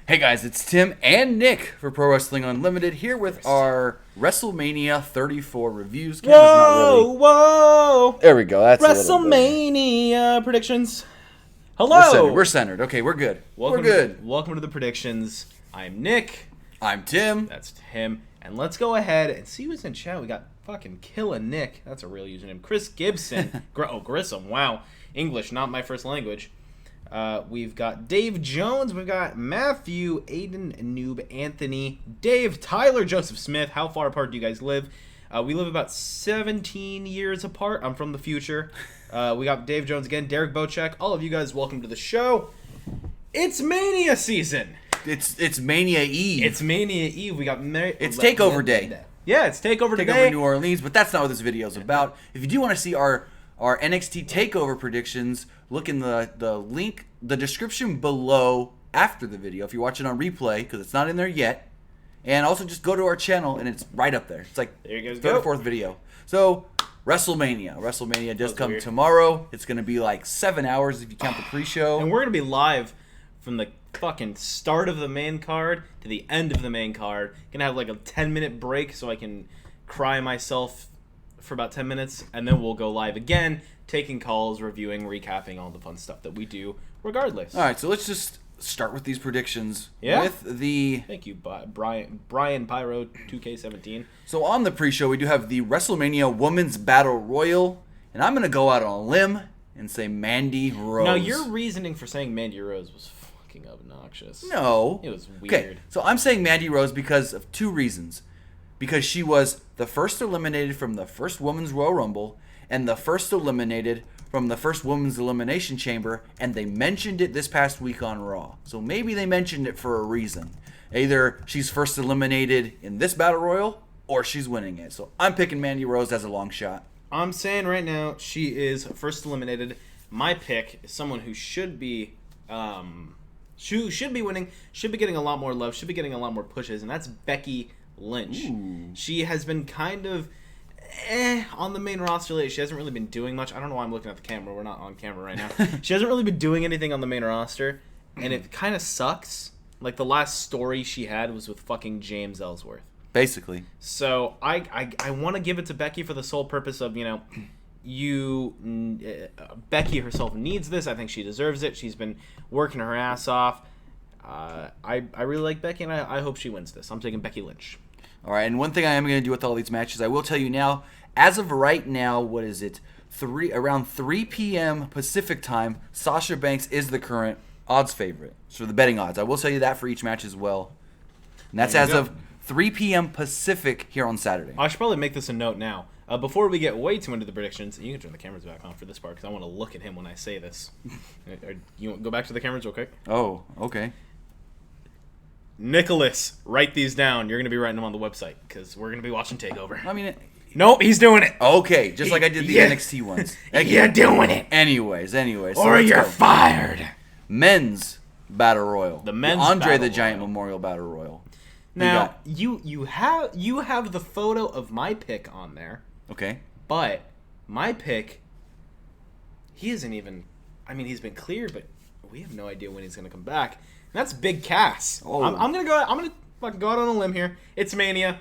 Hey guys, it's Tim and Nick for Pro Wrestling Unlimited here with our WrestleMania 34 reviews. Whoa! There we go. That's WrestleMania predictions. Hello. We're centered. Okay, we're good. Welcome we're good. Welcome to the predictions. I'm Nick. I'm Tim. That's Tim. And let's go ahead and see who's in chat. We got fucking Killa Nick. That's a real username. Chris Gibson. Grissom. Wow. English, not my first language. We've got Dave Jones, we've got Matthew, Aiden, Noob, Anthony, Dave, Tyler, Joseph Smith. How far apart do you guys live? We live about 17 years apart. I'm from the future. We got Dave Jones again, Derek Bocek. All of you guys, welcome to the show. It's Mania season. It's Mania Eve. It's Mania Eve. We got it's Takeover Day. Yeah, it's Takeover Day. Takeover New Orleans, but that's not what this video is about. If you do want to see our NXT Takeover predictions, look in the link, the description below after the video if you're watching on replay, because it's not in there yet. And also just go to our channel, and it's right up there. It's like there you guys third go. or fourth video. So, WrestleMania does come tomorrow. It's going to be like 7 hours if you count the pre-show. And we're going to be live from the fucking start of the main card to the end of the main card. Going to have like a 10-minute break so I can cry myself for about 10 minutes, and then we'll go live again, taking calls, reviewing, recapping all the fun stuff that we do regardless. All right, so let's just start with these predictions. Yeah. With the Thank you, Brian Pyro 2K17. So on the pre-show, we do have the WrestleMania Women's Battle Royal, and I'm going to go out on a limb and say Mandy Rose. Now, your reasoning for saying Mandy Rose was fucking obnoxious. No. It was weird. Okay, so I'm saying Mandy Rose because of two reasons. Because she was the first eliminated from the first Women's Royal Rumble and the first eliminated from the first Women's Elimination Chamber, and they mentioned it this past week on Raw. So maybe they mentioned it for a reason. Either she's first eliminated in this Battle Royal or she's winning it. So I'm picking Mandy Rose as a long shot. I'm saying right now she is first eliminated. My pick is someone who should be should be winning, should be getting a lot more love, should be getting a lot more pushes, and that's Becky Lynch. Ooh. She has been kind of on the main roster lately. She hasn't really been doing much. I don't know why I'm looking at the camera. We're not on camera right now. She hasn't really been doing anything on the main roster, and it kind of sucks. Like, the last story she had was with fucking James Ellsworth. Basically. So I want to give it to Becky for the sole purpose of, Becky herself needs this. I think she deserves it. She's been working her ass off. I really like Becky, and I hope she wins this. I'm taking Becky Lynch. All right, and one thing I am going to do with all these matches, I will tell you now, as of right now, what is it? Around 3 p.m. Pacific time, Sasha Banks is the current odds favorite. So the betting odds. I will tell you that for each match as well. And that's as of 3 p.m. Pacific here on Saturday. I should probably make this a note now. Before we get way too into the predictions, you can turn the cameras back on for this part because I want to look at him when I say this. You want to go back to the cameras real quick? Oh, okay. Nicholas, write these down. You're going to be writing them on the website because we're going to be watching TakeOver. I mean... Nope, he's doing it. Okay, just like I did the NXT ones. You're doing it. Anyways. Or so you're fired. Men's Battle Royal. The men's Andre Battle the Giant Royal. Memorial Battle Royal. Now, you have the photo of my pick on there. Okay. But my pick, he isn't even... I mean, he's been cleared, but we have no idea when he's going to come back. And that's Big Cass. Oh. I'm going to fucking go out on a limb here. It's Mania.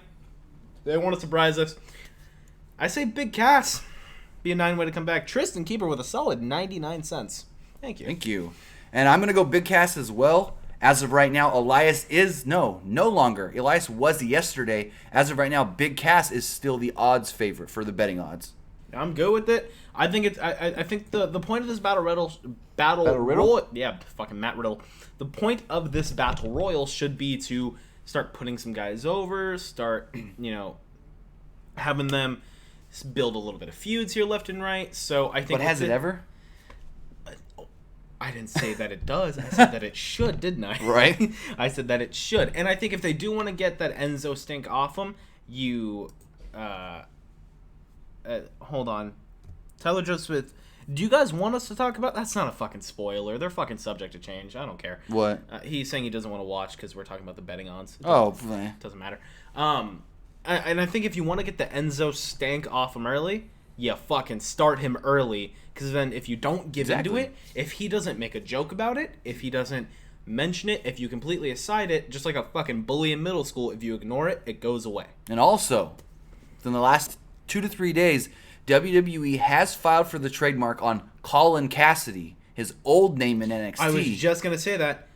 They want to surprise us. I say Big Cass. Be a 9 way to come back. Tristan Keeper with a solid 99 cents. Thank you. Thank you. And I'm going to go Big Cass as well. As of right now, Elias is... No longer. Elias was yesterday. As of right now, Big Cass is still the odds favorite for the betting odds. I'm good with it. I think it's. I think the point of this battle royal. Yeah, fucking Matt Riddle. The point of this battle royal should be to start putting some guys over. Start, having them build a little bit of feuds here, left and right. So I think. But has it ever? I didn't say that it does. I said that it should, didn't I? Right. I said that it should, and I think if they do want to get that Enzo stink off them, you. Hold on. Tyler Joseph, do you guys want us to talk about... That's not a fucking spoiler. They're fucking subject to change. I don't care. What? He's saying he doesn't want to watch because we're talking about the betting odds. It doesn't matter. And I think if you want to get the Enzo stank off him early, you fucking start him early. Because then if you don't give into it, if he doesn't make a joke about it, if he doesn't mention it. If you completely aside it, just like a fucking bully in middle school, if you ignore it, it goes away. And also, in the last 2 to 3 days, WWE has filed for the trademark on Colin Cassidy, his old name in NXT. I was just going to say that.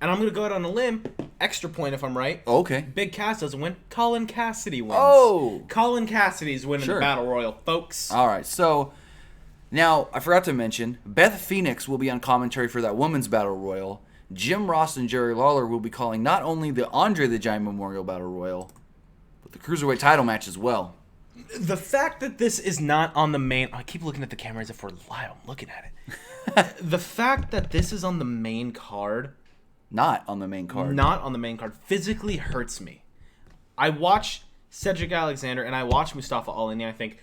And I'm going to go out on a limb. Extra point if I'm right. Okay. Big Cass doesn't win. Colin Cassidy wins. Oh. Colin Cassidy's winning the Battle Royal, folks. All right. So, now, I forgot to mention, Beth Phoenix will be on commentary for that Women's Battle Royal. Jim Ross and Jerry Lawler will be calling not only the Andre the Giant Memorial Battle Royal, but the Cruiserweight title match as well. The fact that this is not on the main... I keep looking at the camera as if we're live. I'm looking at it. The fact that this is on the main card... Not on the main card. Not on the main card. Physically hurts me. I watch Cedric Alexander and I watch Mustafa Ali and I think,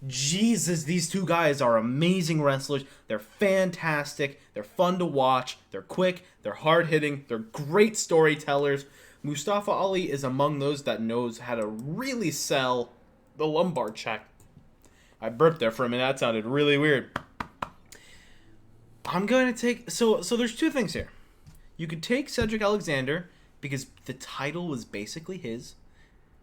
Jesus, these two guys are amazing wrestlers. They're fantastic. They're fun to watch. They're quick. They're hard-hitting. They're great storytellers. Mustafa Ali is among those that knows how to really sell the lumbar check. I burped there for a minute. That sounded really weird. I'm going to take... So there's two things here. You could take Cedric Alexander because the title was basically his.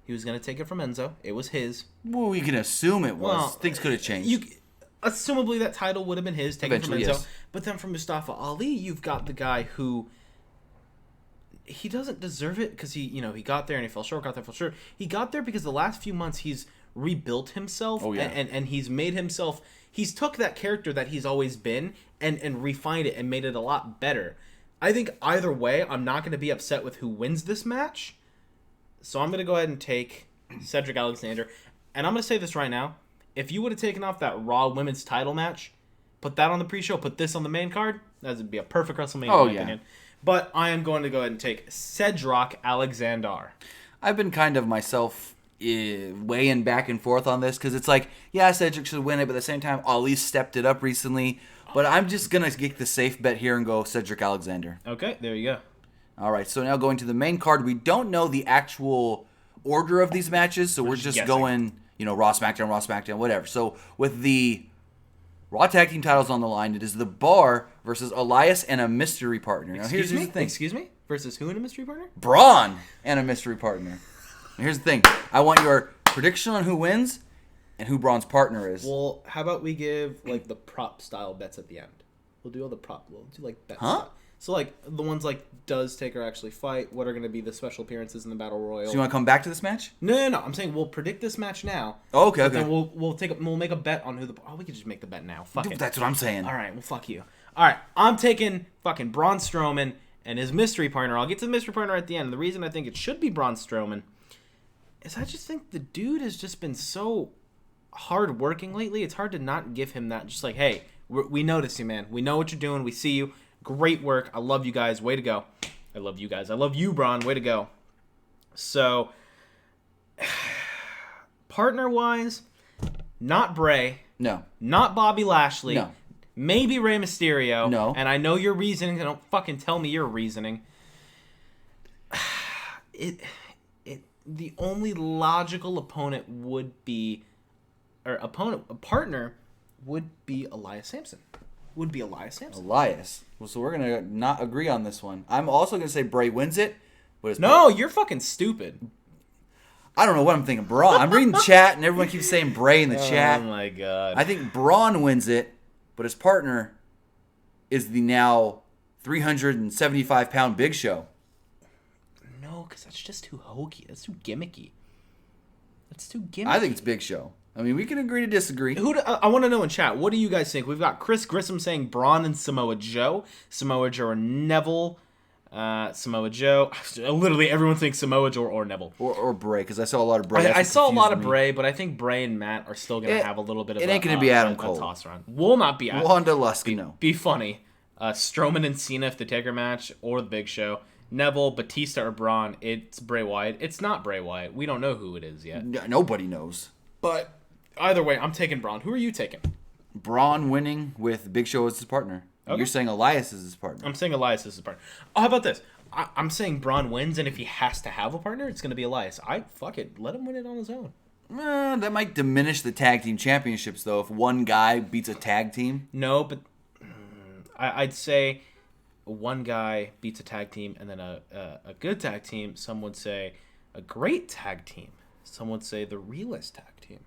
He was going to take it from Enzo. It was his. Well, we can assume it was. Well, things could have changed. Assumably, that title would have been his, taken from Enzo. Yes. But then from Mustafa Ali, you've got the guy who... He doesn't deserve it because he got there and he fell short, He got there because the last few months he's rebuilt himself. Oh, yeah. And he's made himself... He's took that character that he's always been and refined it and made it a lot better. I think either way, I'm not going to be upset with who wins this match. So I'm going to go ahead and take Cedric Alexander. And I'm going to say this right now. If you would have taken off that Raw Women's title match, put that on the pre-show, put this on the main card, that would be a perfect WrestleMania in my opinion. But I am going to go ahead and take Cedric Alexander. I've been kind of myself weighing back and forth on this because it's like, yeah, Cedric should win it, but at the same time, Ali stepped it up recently. But I'm just going to get the safe bet here and go Cedric Alexander. Okay, there you go. All right, so now going to the main card. We don't know the actual order of these matches, so we're just going, Raw, SmackDown, whatever. So with the Raw Tag Team titles on the line, it is The Bar versus Elias and a mystery partner. Now, here's the thing. Excuse me? Versus who and a mystery partner? Braun and a mystery partner. Now, here's the thing. I want your prediction on who wins and who Braun's partner is. Well, how about we give, the prop-style bets at the end? We'll do all the we'll do, bets. Huh? So, the ones does Taker actually fight? What are going to be the special appearances in the Battle Royal? So you want to come back to this match? No. I'm saying we'll predict this match now. Oh, okay. Then we'll make a bet on who the... Oh, we could just make the bet now. Fuck it. That's what I'm saying. All right, well, fuck you. All right, I'm taking fucking Braun Strowman and his mystery partner. I'll get to the mystery partner at the end. The reason I think it should be Braun Strowman is I just think the dude has just been so hard working lately. It's hard to not give him that. Just hey, we notice you, man. We know what you're doing. We see you. Great work. I love you guys. Way to go. I love you guys. I love you, Braun. Way to go. So, partner-wise, not Bray. No. Not Bobby Lashley. No. Maybe Rey Mysterio. No. And I know your reasoning. Don't fucking tell me your reasoning. The only logical opponent would be... a partner would be Elias Sampson. Elias. Well, so we're going to not agree on this one. I'm also going to say Bray wins it. But it's you're fucking stupid. I don't know what I'm thinking. Braun. I'm reading chat, and everyone keeps saying Bray in the chat. Oh, my God. I think Braun wins it, but his partner is the now 375-pound Big Show. No, because that's just too hokey. That's too gimmicky. I think it's Big Show. I mean, we can agree to disagree. I want to know in chat, what do you guys think? We've got Chris Grissom saying Braun and Samoa Joe. Samoa Joe or Neville. Samoa Joe. Literally everyone thinks Samoa Joe or Neville. Or Bray, because I saw a lot of Bray. I saw a lot of Bray, but I think Bray and Matt are still going to have a little bit of it ain't going to be Adam a Cole. toss around. Will not be Adam. Wanda Luskino. Be funny. Strowman and Cena if the Taker match or the Big Show. Neville, Batista, or Braun. It's Bray Wyatt. It's not Bray Wyatt. We don't know who it is yet. Nobody knows. But either way, I'm taking Braun. Who are you taking? Braun winning with Big Show as his partner. Okay. You're saying Elias is his partner. I'm saying Elias is his partner. Oh, how about this? I'm saying Braun wins, and if he has to have a partner, it's going to be Elias. Fuck it. Let him win it on his own. That might diminish the tag team championships, though, if one guy beats a tag team. No, but I'd say one guy beats a tag team and then a good tag team, some would say a great tag team. Some would say the realest tag team.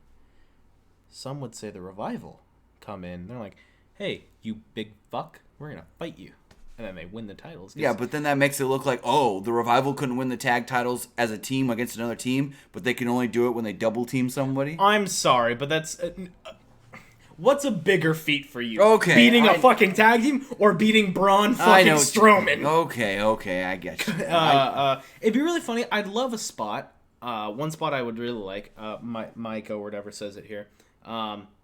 Some would say the Revival come in. They're like, hey, you big fuck, we're going to fight you. And then they win the titles. Yeah, but then that makes it look like, oh, the Revival couldn't win the tag titles as a team against another team, but they can only do it when they double team somebody. I'm sorry, but that's... what's a bigger feat for you? Okay. Beating a fucking tag team or beating Braun fucking Strowman? Okay, I get you. It'd be really funny. I'd love a spot. One spot I would really like, Micah or whatever says it here.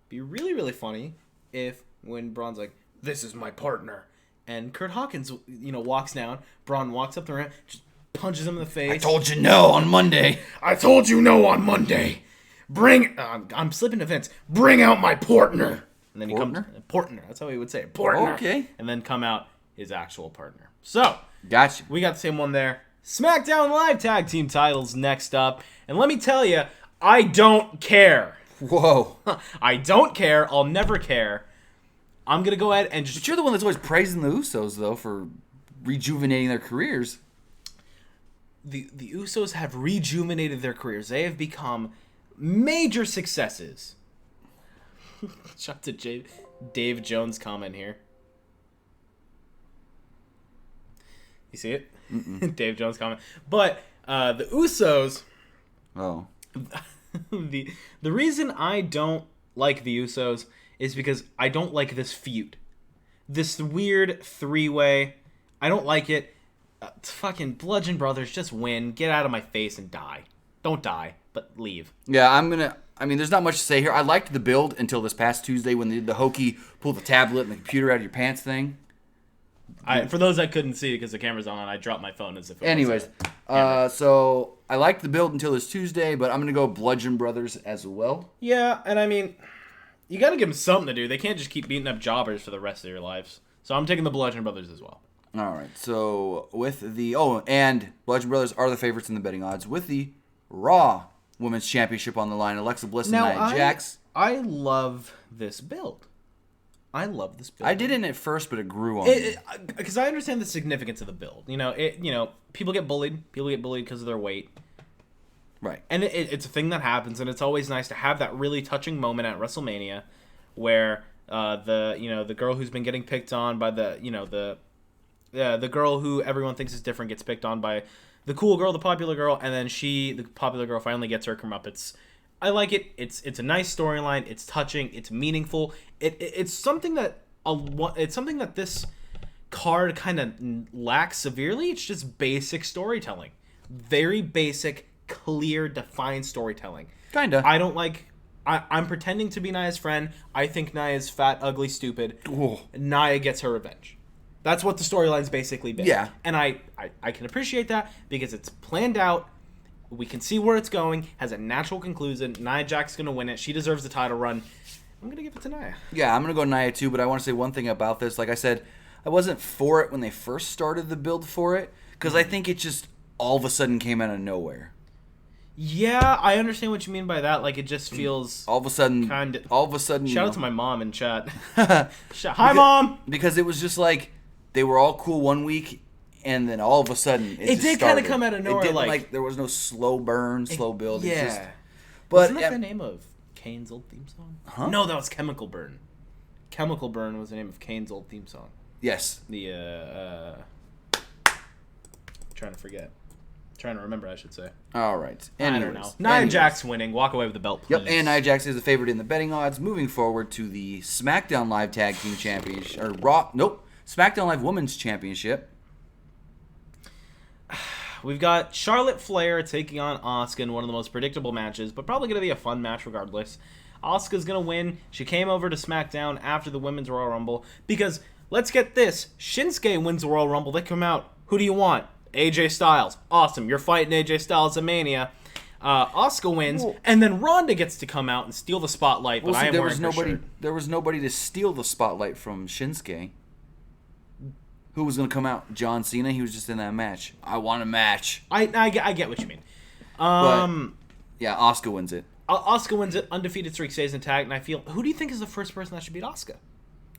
Be really, really funny if when Braun's like, this is my partner. And Kurt Hawkins, walks down. Braun walks up the ramp, just punches him in the face. I told you no on Monday. I told you no on Monday. I'm slipping to Vince. Bring out my partner. And then he comes. Partner. That's how he would say it. Partner. Okay. And then come out his actual partner. So. Gotcha. We got the same one there. SmackDown Live Tag Team titles next up. And let me tell you, I don't care. Whoa. I don't care. I'll never care. I'm going to go ahead and just... But you're the one that's always praising the Usos, though, for rejuvenating their careers. The Usos have rejuvenated their careers. They have become major successes. Shout out to Dave Jones' comment here. You see it? Dave Jones' comment. But the Usos... Oh. The reason I don't like the Usos is because I don't like this feud. This weird three-way. I don't like it. Fucking Bludgeon Brothers, just win. Get out of my face and die. Don't die, but leave. Yeah, there's not much to say here. I liked the build until this past Tuesday when they did the hokey pull the tablet and the computer out of your pants thing. For those that couldn't see because the camera's on, I dropped my phone as if it Anyways, so I liked the build until this Tuesday, but I'm going to go Bludgeon Brothers as well. Yeah, and I mean... You got to give them something to do. They can't just keep beating up jobbers for the rest of their lives. So I'm taking the Bludgeon Brothers as well. All right. So with the... Oh, and Bludgeon Brothers are the favorites in the betting odds. With the Raw Women's Championship on the line, Alexa Bliss and Nia Jax. I love this build. I didn't at first, but it grew on me. Because I understand the significance of the build. People get bullied. People get bullied because of their weight. Right. And it's a thing that happens, and it's always nice to have that really touching moment at WrestleMania where the girl who's been getting picked on by the girl who everyone thinks is different gets picked on by the cool girl, the popular girl, and then the popular girl finally gets her comeuppance. I like it. It's a nice storyline. It's touching. It's meaningful. It's something that this card kind of lacks severely. It's just basic storytelling. Very basic, clear, defined storytelling. Kinda. I don't like... I'm pretending to be Nia's friend. I think Nia's fat, ugly, stupid. Ooh. Nia gets her revenge. That's what the storyline's basically been. Yeah. And I can appreciate that because it's planned out. We can see where it's going. Has a natural conclusion. Nia Jax's going to win it. She deserves the title run. I'm going to give it to Nia. Yeah, I'm going to go Nia too, but I want to say one thing about this. Like I said, I wasn't for it when they first started the build for it because I think it just all of a sudden came out of nowhere. Yeah, I understand what you mean by that. Like, it just feels... All of a sudden... Shout out to my mom in chat. Hi, Mom! Because it was just like, they were all cool one week, and then all of a sudden, it did kind of come out of nowhere. It didn't, like, there was no slow burn, slow build. Yeah. It's just, but wasn't that the name of Kane's old theme song? Huh? No, that was Chemical Burn. Chemical Burn was the name of Kane's old theme song. Yes. Trying to forget. Trying to remember, I should say. All right. Anyways, I don't know. Nia Jax winning. Walk away with the belt, please. Yep, and Nia Jax is the favorite in the betting odds. Moving forward to the SmackDown Live Tag Team Championship. SmackDown Live Women's Championship. We've got Charlotte Flair taking on Asuka in one of the most predictable matches, but probably going to be a fun match regardless. Asuka's going to win. She came over to SmackDown after the Women's Royal Rumble because, let's get this, Shinsuke wins the Royal Rumble. They come out. Who do you want? AJ Styles. Awesome. You're fighting AJ Styles at Mania. Asuka wins, and then Ronda gets to come out and steal the spotlight, but I am wearing her shirt. There was nobody to steal the spotlight from Shinsuke. Who was going to come out? John Cena? He was just in that match. I want a match. I get what you mean. Yeah, Asuka wins it. Asuka wins it. Undefeated streak stays intact, and I feel... Who do you think is the first person that should beat Asuka?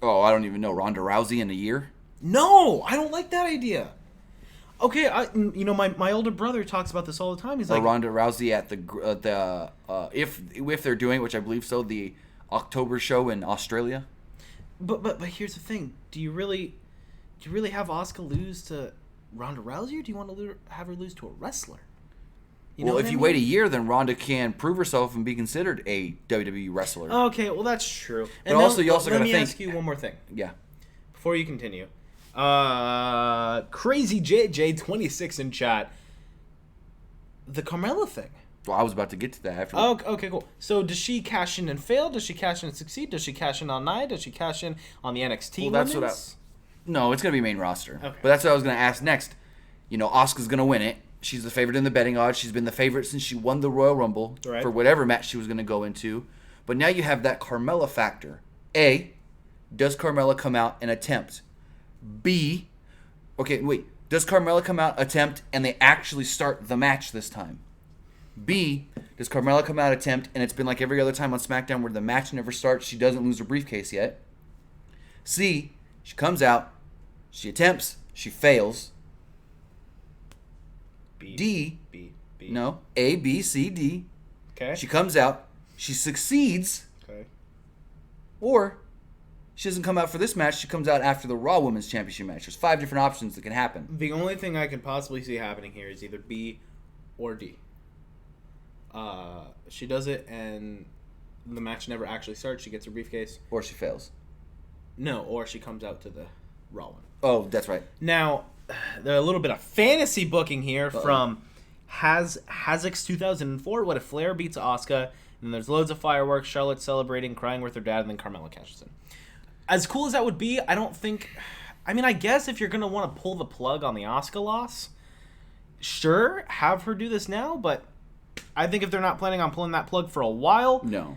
Oh, I don't even know. Ronda Rousey in a year? No, I don't like that idea. Okay, my older brother talks about this all the time. He's like, Ronda Rousey at the if they're doing, which I believe so, the October show in Australia. But here's the thing: do you really have Asuka lose to Ronda Rousey, or do you want to have her lose to a wrestler? Well, if you wait a year, then Ronda can prove herself and be considered a WWE wrestler. Okay, well that's true. But also, you also got to think. Let me ask you one more thing. Yeah. Before you continue, Crazy JJ26 in chat. The Carmella thing. Well, I was about to get to that after. Oh, okay, cool. So does she cash in and fail? Does she cash in and succeed? Does she cash in on Nia? Does she cash in on the NXT? Well, that's women's? No, it's gonna be main roster. Okay. But that's what I was gonna ask next. Asuka's gonna win it. She's the favorite in the betting odds. She's been the favorite since she won the Royal Rumble for whatever match she was gonna go into. But now you have that Carmella factor. A, does Carmella come out and attempt? B, does Carmella come out, attempt, and they actually start the match this time? B, does Carmella come out, attempt, and it's been like every other time on SmackDown where the match never starts, she doesn't lose her briefcase yet? C, she comes out, she attempts, she fails. B. No, A, B, C, D. Okay. She comes out, she succeeds. Okay. Or she doesn't come out for this match, she comes out after the Raw Women's Championship match. There's 5 different options that can happen. The only thing I can possibly see happening here is either B or D. She does it and the match never actually starts. She gets her briefcase. Or she fails. No, or she comes out to the Raw one. Oh, that's right. Now, there's a little bit of fantasy booking here from Hazix 2004. What if Flair beats Asuka? And there's loads of fireworks, Charlotte celebrating, crying with her dad, and then Carmella cashes in. As cool as that would be, I don't think... I mean, I guess if you're going to want to pull the plug on the Asuka loss, sure, have her do this now, but I think if they're not planning on pulling that plug for a while... No.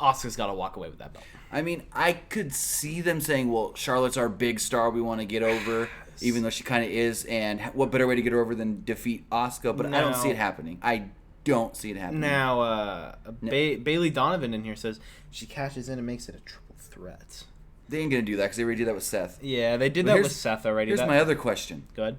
Asuka's got to walk away with that belt. I mean, I could see them saying, well, Charlotte's our big star we want to get over, even though she kind of is, and what better way to get her over than defeat Asuka? But I don't see it happening. I don't see it happening. Now, Bailey Donovan in here says she cashes in and makes it a triple threat. They ain't going to do that because they already did that with Seth. Yeah, they did that with Seth already. Here's my other question. Go ahead.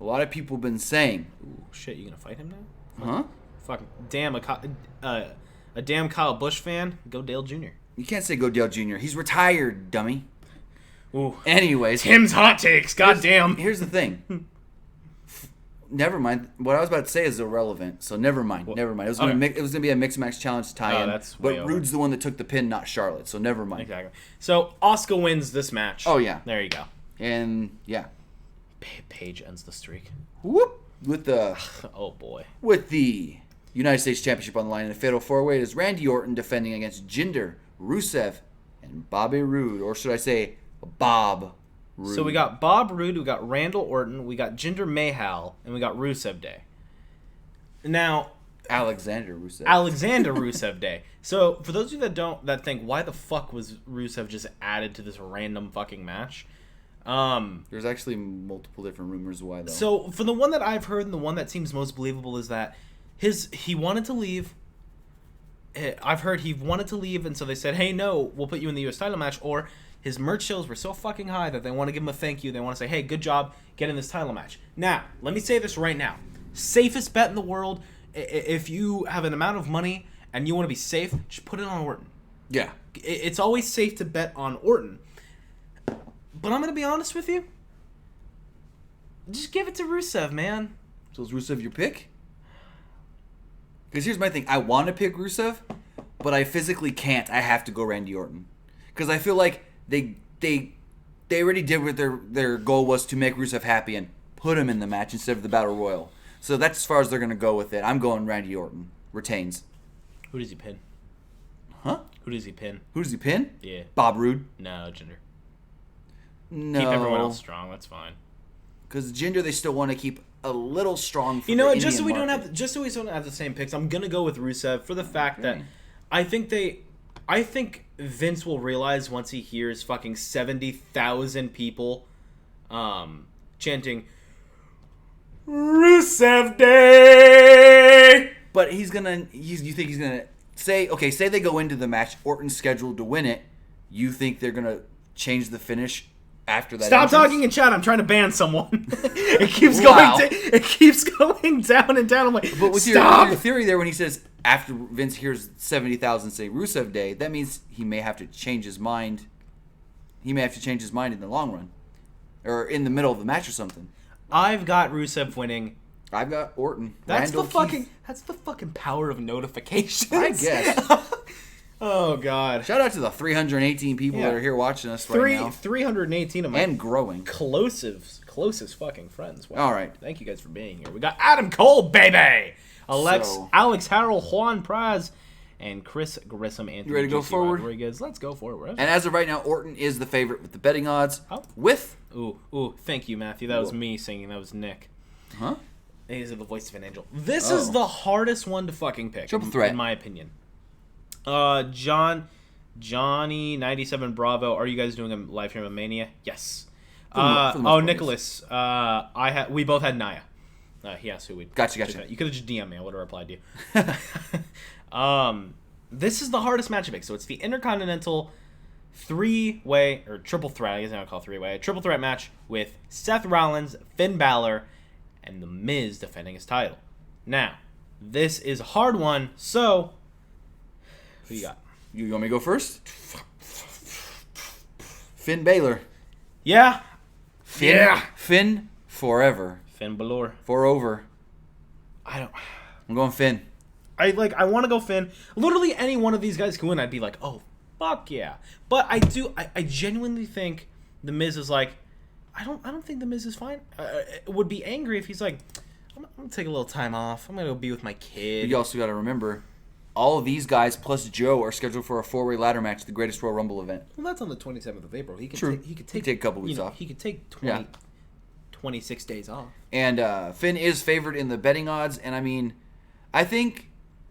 A lot of people have been saying... Ooh, shit, you going to fight him now? Huh? Fucking damn, a damn Kyle Busch fan. Go Dale Jr. You can't say go Dale Jr. He's retired, dummy. Ooh. Anyways. Tim's hot takes. God damn. Here's the thing. Never mind. What I was about to say is irrelevant, so never mind. Well, never mind. It was going to be a mix match challenge tie-in. But Rude's the one that took the pin, not Charlotte, so never mind. Exactly. So Asuka wins this match. Oh, yeah. There you go. And, yeah. Paige ends the streak. Whoop. With the... oh, boy. With the United States Championship on the line in a fatal four-way, it is Randy Orton defending against Jinder, Rusev, and Bobby Roode. Or should I say Bob Roode. So we got Bob Roode, we got Randall Orton, we got Jinder Mahal, and we got Rusev Day. Now... Alexander Rusev Day. So, for those of you that think, why the fuck was Rusev just added to this random fucking match? There's actually multiple different rumors why, though. So, for the one that I've heard and the one that seems most believable is that he wanted to leave. I've heard he wanted to leave, and so they said, hey, no, we'll put you in the U.S. title match, or his merch sales were so fucking high that they want to give him a thank you. They want to say, hey, good job, get in this title match. Now, let me say this right now. Safest bet in the world, if you have an amount of money and you want to be safe, just put it on Orton. Yeah. It's always safe to bet on Orton. But I'm going to be honest with you. Just give it to Rusev, man. So is Rusev your pick? Because here's my thing. I want to pick Rusev, but I physically can't. I have to go Randy Orton. Because I feel like they already did what their goal was to make Rusev happy and put him in the match instead of the Battle Royal. So that's as far as they're going to go with it. I'm going Randy Orton. Retains. Who does he pin? Huh? Who does he pin? Who does he pin? Yeah. Bob Roode. No, Jinder. No. Keep everyone else strong. That's fine. Because Jinder, they still want to keep a little strong. For Just so we don't have the same picks, I'm gonna go with Rusev for the fact that I think Vince will realize once he hears fucking 70,000 people, chanting Rusev Day. But you think he's gonna say they go into the match, Orton's scheduled to win it. You think they're gonna change the finish after that. Stop entrance. talking in chat. I'm trying to ban someone. It keeps Wow. it keeps going down and down. I'm like, But with stop. your theory there, when he says after Vince hears 70,000 say Rusev Day, that means he may have to change his mind. He may have to change his mind in the long run, or in the middle of the match or something. I've got Rusev winning. I've got Orton. That's Randall, That's the fucking power of notifications. I guess. Oh God. Shout out to the 318 people that are here watching us right now. 318 of my And growing. closest fucking friends. Wow. All right. Thank you guys for being here. We got Adam Cole, baby. Alex Harold, Juan Praz, and Chris Grissom. Anthony You ready to go JC forward? Rodriguez. Let's go forward. And as of right now, Orton is the favorite with the betting odds. Oh. With... Ooh, thank you, Matthew. That was me singing. That was Nick. Huh? He's the voice of an angel. This is the hardest one to fucking pick. Triple threat. In my opinion. Johnny 97 Bravo. Are you guys doing a live stream of Mania? Yes. For the most part, Nicholas. We both had Naya. He asked who we. Gotcha. You could have just DM'd me. I would have replied to you. This is the hardest match to pick. So it's the Intercontinental 3-way or triple threat. I guess I don't call it 3-way. A triple threat match with Seth Rollins, Finn Balor, and The Miz defending his title. Now, this is a hard one. So, who you got? You want me to go first? Finn Balor. Yeah. Finn forever. Finn Balor. Forever. I'm going Finn. I want to go Finn. Literally any one of these guys can win. I'd be like, oh, fuck yeah. But I genuinely think The Miz is like, I don't think The Miz is fine. Would be angry if he's like, I'm going to take a little time off. I'm going to go be with my kid. You also got to remember, all of these guys plus Joe are scheduled for a 4-way ladder match at the Greatest Royal Rumble event. Well, that's on the 27th of April. He could True. He could He take could take a couple weeks off. He could take 26 days off. And Finn is favored in the betting odds. And I mean, I think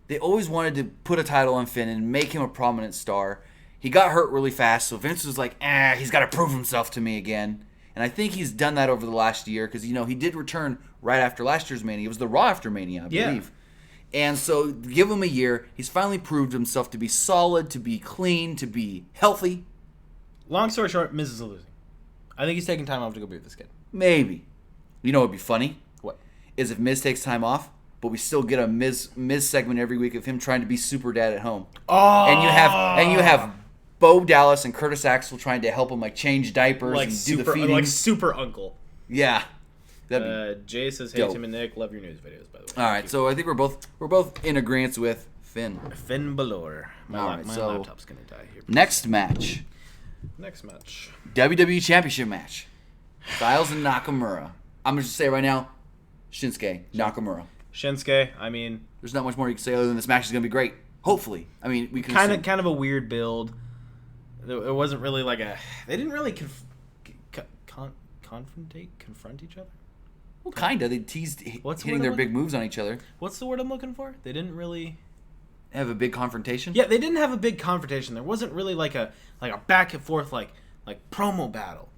they always wanted to put a title on Finn and make him a prominent star. He got hurt really fast, so Vince was like, he's got to prove himself to me again. And I think he's done that over the last year because, he did return right after last year's Mania. It was the Raw after Mania, I believe. And so give him a year. He's finally proved himself to be solid, to be clean, to be healthy. Long story short, Miz is losing. I think he's taking time off to go be with this kid. Maybe. You know what would be funny? What? Is if Miz takes time off, but we still get a Miz segment every week of him trying to be super dad at home. Oh! And you have Bo Dallas and Curtis Axel trying to help him change diapers and do the feeding. Like super uncle. Yeah. Jay says, "Hey dope. Tim and Nick, love your news videos." By the way. All right, so I think we're both in agreement with Finn. Finn Balor. My so laptop's gonna die here. Next match. WWE Championship match. Styles and Nakamura. I'm gonna just say right now, Shinsuke Nakamura. Shinsuke. I mean, there's not much more you can say other than this match is gonna be great. Hopefully, I mean we can kind of a weird build. It wasn't really like a. They didn't really confront each other. Well, kinda. They teased hitting their big moves on each other. What's the word I'm looking for? They didn't really have a big confrontation. Yeah, they didn't have a big confrontation. There wasn't really like a back and forth like promo battle.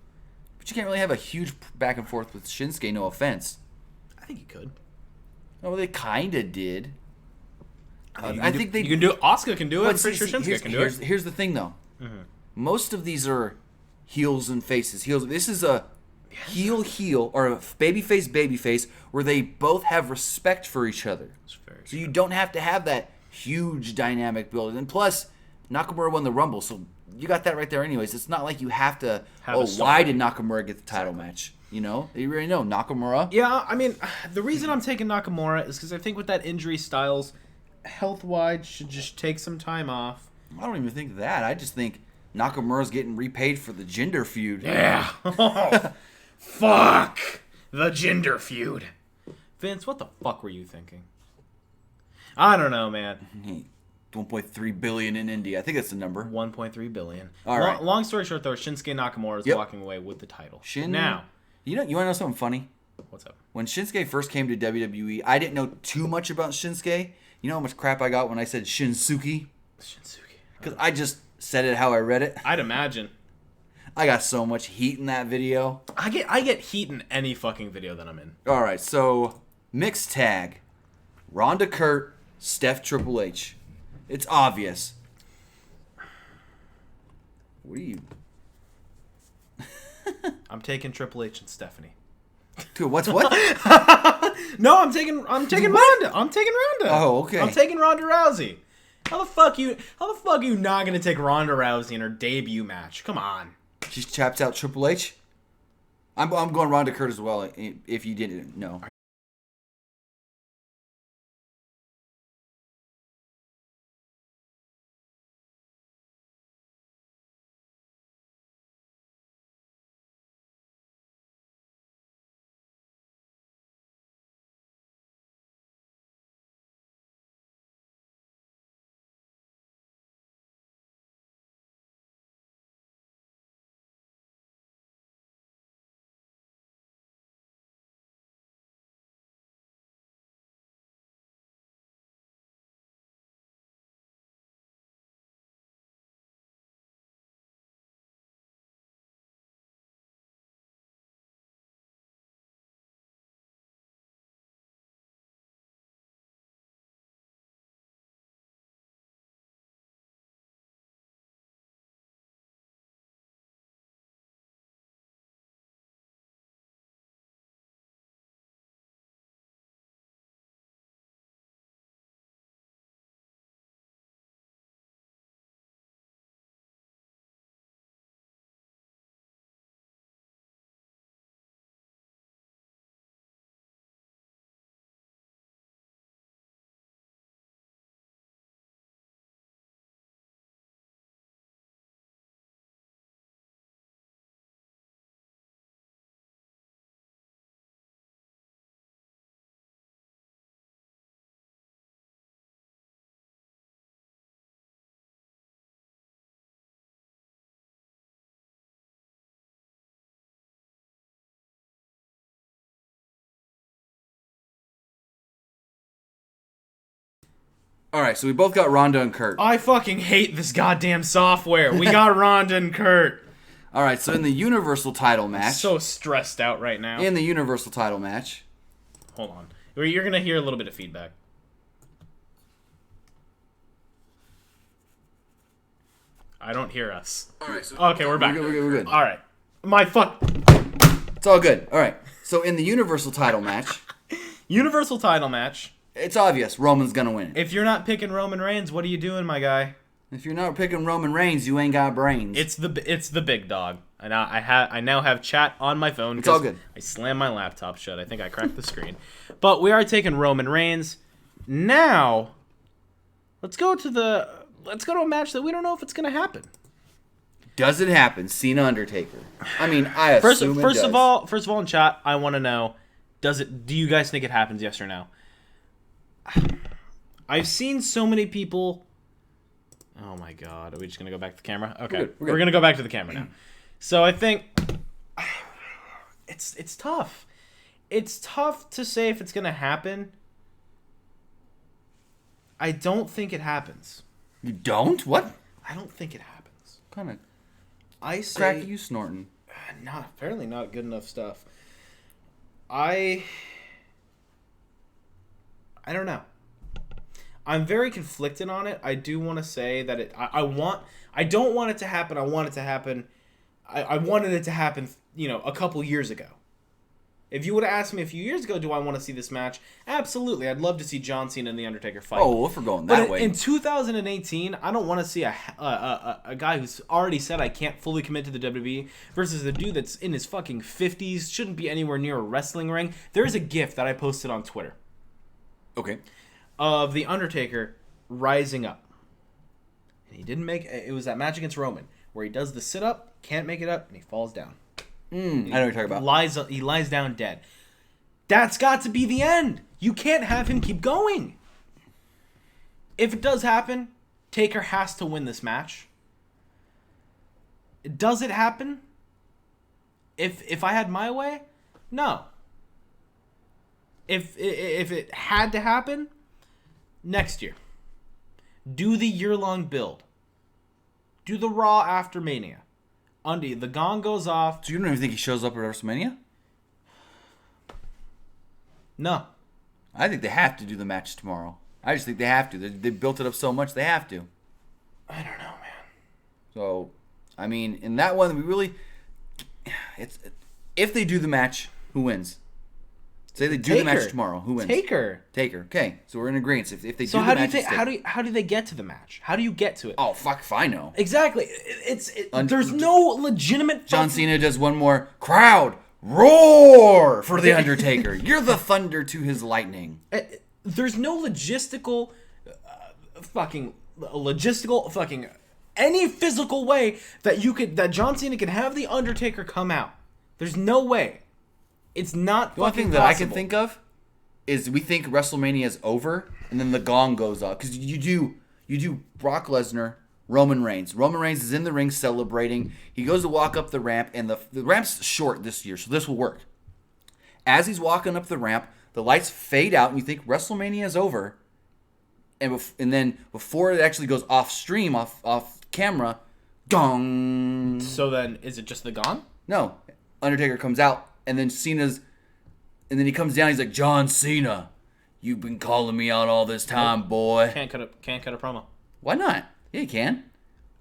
But you can't really have a huge back and forth with Shinsuke. No offense. I think you could. Oh, they kinda did. I think you can do. Asuka can do it. I'm pretty sure Shinsuke can do it. Here's the thing, though. Mm-hmm. Most of these are heels and faces. This is a heel or a babyface where they both have respect for each other. So you don't have to have that huge dynamic build. And plus, Nakamura won the Rumble, so you got that right there anyways. It's not like you have to, why did Nakamura get the title match? You already know Nakamura. Yeah, I mean, the reason I'm taking Nakamura is because I think with that injury, Styles, health-wise, should just take some time off. I don't even think that. I just think Nakamura's getting repaid for the gender feud. Yeah. Fuck the gender feud. Vince, what the fuck were you thinking? I don't know, man. 1.3 billion in India. I think that's the number. 1.3 billion. All right. Long story short, though, Shinsuke Nakamura is walking away with the title. Now, you want to know something funny? What's up? When Shinsuke first came to WWE, I didn't know too much about Shinsuke. You know how much crap I got when I said Shinsuke? Because I just said it how I read it. I'd imagine. I got so much heat in that video. I get heat in any fucking video that I'm in. All right, so mixed tag. Ronda Kurt, Steph Triple H. It's obvious. What are you... I'm taking Triple H and Stephanie. Dude, what? No, I'm taking Ronda. I'm taking Ronda. Oh, okay. I'm taking Ronda Rousey. How the fuck you not gonna take Ronda Rousey in her debut match? Come on. She chaps out Triple H. I'm going Ronda Kurt as well. If you didn't know. All right, so we both got Ronda and Kurt. I fucking hate this goddamn software. We got Ronda and Kurt. All right, so in the Universal title match. I'm so stressed out right now. In the Universal title match. Hold on. You're going to hear a little bit of feedback. I don't hear us. All right, so okay, we're back. We're good. All right. My fuck. It's all good. All right. So in the Universal title match. Universal title match. It's obvious Roman's gonna win. If you're not picking Roman Reigns, what are you doing, my guy? If you're not picking Roman Reigns, you ain't got brains. It's the big dog. And I now have chat on my phone. It's all good. I slammed my laptop shut. I think I cracked the screen. But we are taking Roman Reigns. Now, let's go to a match that we don't know if it's gonna happen. Does it happen? Cena Undertaker. I mean, I assume it does. First of all, in chat, I want to know: do you guys think it happens? Yes or no? I've seen so many people. Oh my god, are we just gonna go back to the camera? Okay, we're gonna go back to the camera now. So I think it's tough. It's tough to say if it's gonna happen. I don't think it happens. You don't? What? I don't think it happens. Kind of. I say. Crack you snorting. Apparently not good enough stuff. I don't know. I'm very conflicted on it. I do want to say that I don't want it to happen. I want it to happen. I wanted it to happen, a couple years ago. If you would have asked me a few years ago, do I want to see this match? Absolutely. I'd love to see John Cena and The Undertaker fight. Oh, if we're going that way. In 2018, I don't want to see a guy who's already said I can't fully commit to the WWE versus a dude that's in his fucking 50s, shouldn't be anywhere near a wrestling ring. There is a GIF that I posted on Twitter. Okay. Of The Undertaker rising up. And he didn't make it. Was that match against Roman where he does the sit-up, can't make it up, and he falls down. I know what you're talking about. He lies down dead. That's got to be the end. You can't have him keep going. If it does happen, Taker has to win this match. Does it happen? If I had my way, no. If it had to happen, next year. Do the year-long build. Do the Raw after Mania. The gong goes off. So you don't even think he shows up at WrestleMania? No. I think they have to do the match tomorrow. I just think they have to. They built it up so much, they have to. I don't know, man. So, I mean, in that one, if they do the match, who wins? Say they do the match tomorrow. Who wins? Taker. Okay, so we're in agreement. If they So do how the do you match, think? How do they get to the match? How do you get to it? oh fuck if I know. Exactly. There's no legitimate. John Cena does one more crowd roar for the Undertaker. You're the thunder to his lightning. There's no logistical, any physical way that John Cena could have the Undertaker come out. There's no way. It's not The one fucking thing that possible. I can think of is we think WrestleMania is over, and then the gong goes off because you do Brock Lesnar, Roman Reigns. Roman Reigns is in the ring celebrating. He goes to walk up the ramp, and the ramp's short this year, so this will work. As he's walking up the ramp, the lights fade out, and you think WrestleMania is over, and then before it actually goes off stream, off camera, gong. So then, is it just the gong? No, Undertaker comes out. And then he comes down. He's like, John Cena, you've been calling me out all this time, boy. Can't cut a promo. Why not? Yeah, he can.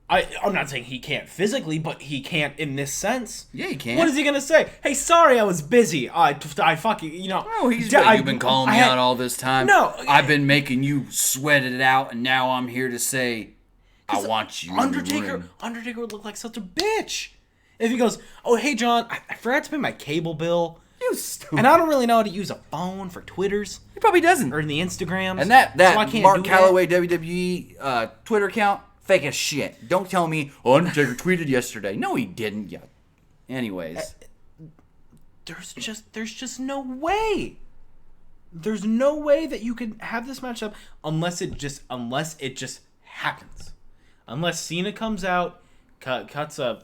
I'm not saying he can't physically, but he can't in this sense. Yeah, he can. What is he gonna say? Hey, sorry, I was busy. I fucking, Oh, he's like, you've been calling me out all this time. No, I've been making you sweat it out, and now I'm here to say, I want you. Undertaker would look like such a bitch if he goes, oh hey John, I forgot to pay my cable bill. You stupid. And I don't really know how to use a phone for Twitters. He probably doesn't. Or in the Instagrams. And that so I can't Mark do Calloway WWE Twitter account, fake as shit. Don't tell me, Undertaker tweeted yesterday. No, he didn't. Yeah. Anyways. There's just no way. There's no way that you can have this matchup unless it just happens. Unless Cena comes out, cuts a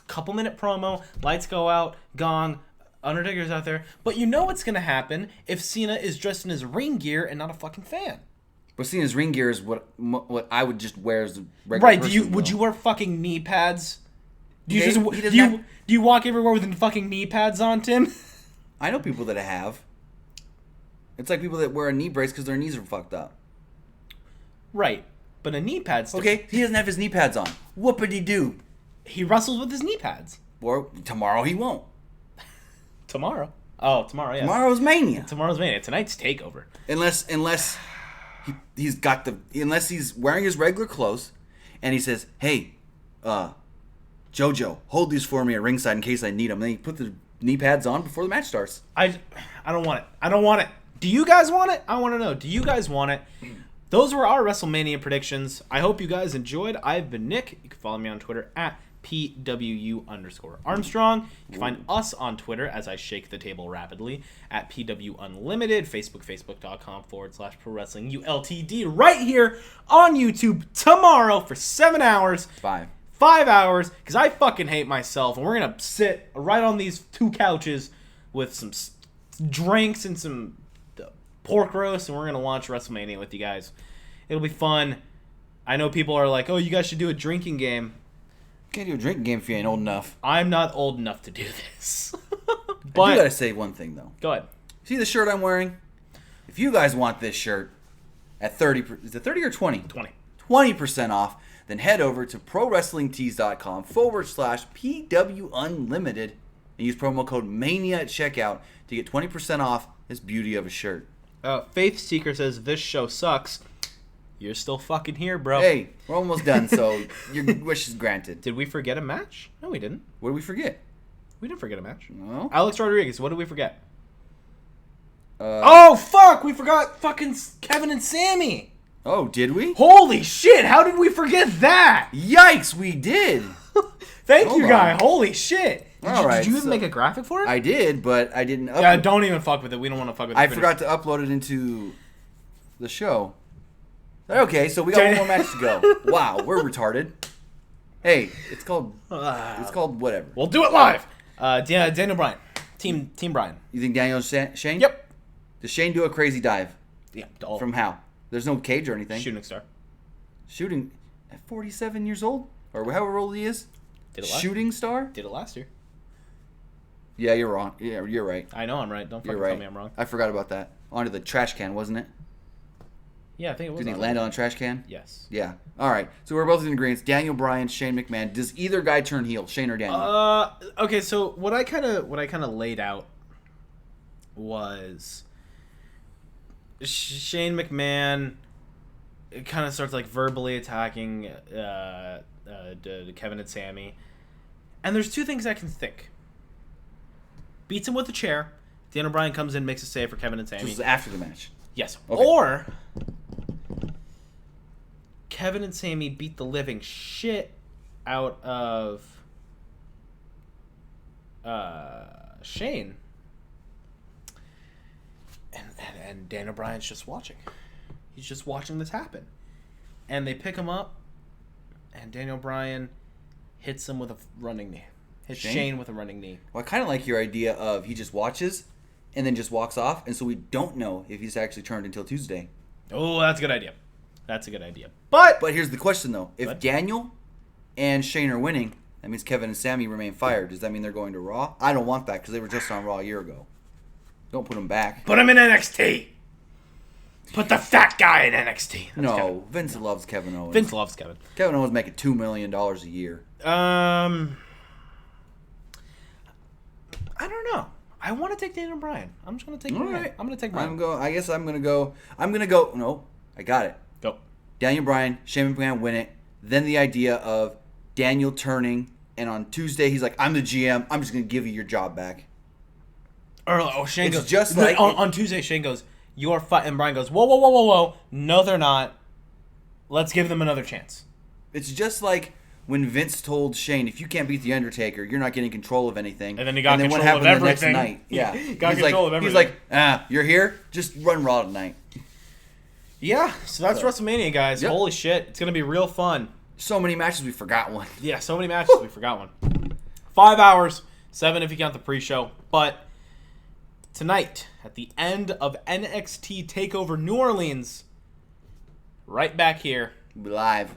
couple minute promo, lights go out, gong, Undertaker's out there. But you know what's going to happen if Cena is dressed in his ring gear and not a fucking fan. But Cena's ring gear is what I would just wear as a regular person. Right, would you wear fucking knee pads? Do Okay, you do you walk everywhere with fucking knee pads on, Tim? I know people that have. It's like people that wear a knee brace because their knees are fucked up. Right, but a knee pad's okay, he doesn't have his knee pads on. Whoopity-doo. He wrestles with his knee pads. Or tomorrow he won't. Tomorrow? Oh, tomorrow, yeah. Tomorrow's Mania. Tomorrow's Mania. Tonight's TakeOver. Unless he's wearing his regular clothes, and he says, "Hey, JoJo, hold these for me at ringside in case I need them." Then he put the knee pads on before the match starts. I don't want it. I don't want it. Do you guys want it? I want to know. Do you guys want it? Those were our WrestleMania predictions. I hope you guys enjoyed. I've been Nick. You can follow me on Twitter at PWU_Armstrong. You can find us on Twitter as I shake the table rapidly at PWUnlimited. Facebook.com/Pro Wrestling ULTD. Right here on YouTube tomorrow for 7 hours. 5 hours. Because I fucking hate myself. And we're going to sit right on these two couches with some drinks and some pork roast. And we're going to watch WrestleMania with you guys. It'll be fun. I know people are like, oh, you guys should do a drinking game. Can't do a drinking game if you ain't old enough. I'm not old enough to do this. But I do gotta say one thing though. Go ahead. See the shirt I'm wearing? If you guys want this shirt at 30%, is it 30 or 20? 20% off, then head over to ProWrestlingTees.com/PWUnlimited and use promo code MANIA at checkout to get 20% off this beauty of a shirt. Faith Seeker says, this show sucks. You're still fucking here, bro. Hey, we're almost done, so your wish is granted. Did we forget a match? No, we didn't. What did we forget? We didn't forget a match. No. Alex Rodriguez, what did we forget? Oh, fuck! We forgot fucking Kevin and Sammy! Oh, did we? Holy shit! How did we forget that? Yikes, we did! Thank you, guy. Holy shit! Did you even make a graphic for it? I did, but I didn't upload. Yeah, don't even fuck with it. We don't want to fuck with it. I forgot to upload it into the show. Okay, so we got one more match to go. Wow, we're retarded. Hey, it's called whatever. We'll do it live. Daniel Bryan, Team Bryan. You think Daniel's Shane? Yep. Does Shane do a crazy dive? Yeah. From how? There's no cage or anything. Shooting star. Shooting at 47 years old, or however old he is. Did it last Shooting star? Did it last year? Yeah, you're wrong. Yeah, you're right. I know I'm right. Don't fucking tell me I'm wrong. I forgot about that. Onto the trash can, wasn't it? Yeah, I think it was. Did he land on a trash can? Yes. Yeah. All right. So we're both in agreement. Daniel Bryan, Shane McMahon. Does either guy turn heel, Shane or Daniel? Okay. So what I kind of laid out was Shane McMahon. It kind of starts like verbally attacking Kevin and Sammy, and there's two things I can think. Beats him with a chair. Daniel Bryan comes in, makes a save for Kevin and Sammy. This is after the match. Yes. Okay. Or Kevin and Sammy beat the living shit out of Shane. And Daniel Bryan's just watching. He's just watching this happen. And they pick him up, and Daniel Bryan hits him with a running knee. Hits Shane with a running knee. Well, I kind of like your idea of he just watches and then just walks off, and so we don't know if he's actually turned until Tuesday. Oh, that's a good idea. That's a good idea. But here's the question, though. If Daniel and Shane are winning, that means Kevin and Sammy remain fired. Does that mean they're going to Raw? I don't want that because they were just on Raw a year ago. Don't put them back. Put them in NXT. Put the fat guy in NXT. That's Kevin. Vince loves Kevin Owens. Vince loves Kevin. Kevin Owens making $2 million a year. I don't know. I want to take Daniel Bryan. I'm just going to take Bryan. Right. I'm going to take Bryan. I guess I'm going to go. No, I got it. Go. Daniel Bryan, Shane McMahon win it. Then the idea of Daniel turning, and on Tuesday he's like, I'm the GM. I'm just going to give you your job back. Or Shane It's goes. just like on Tuesday, Shane goes, "You're fight," and Bryan goes, "Whoa. No, they're not. Let's give them another chance." It's just like when Vince told Shane, if you can't beat The Undertaker, you're not getting control of anything. And then he got control what happened of the next everything. night? Yeah. Got control of everything. He's like, you're here? Just run Raw tonight. Yeah, so that's WrestleMania, guys. Yep. Holy shit. It's going to be real fun. So many matches, we forgot one. Yeah, so many matches. We forgot one. 5 hours. 7 if you count the pre-show. But tonight, at the end of NXT TakeOver New Orleans, right back here. We'll be live.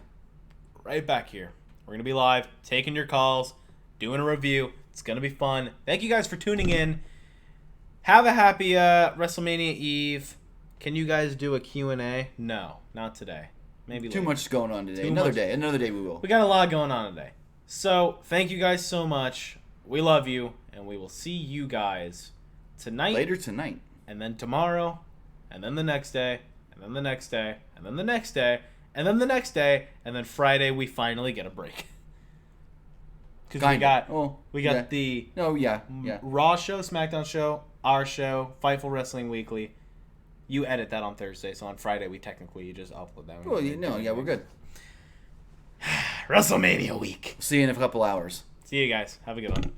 Right back here. We're going to be live, taking your calls, doing a review. It's going to be fun. Thank you guys for tuning in. Have a happy WrestleMania Eve. Can you guys do a Q&A? No, not today. Maybe Too later. much going on today. Too Another much. day. Another day we will. We got a lot going on today. So, thank you guys so much. We love you, and we will see you guys tonight. Later tonight. And then tomorrow, and then the next day, and then the next day, and then the next day, and then the next day, and then Friday we finally get a break. Because we got the Raw show, SmackDown show, our show, Fightful Wrestling Weekly. You edit that on Thursday, so on Friday we technically just upload that. We're good. WrestleMania week. See you in a couple hours. See you guys. Have a good one.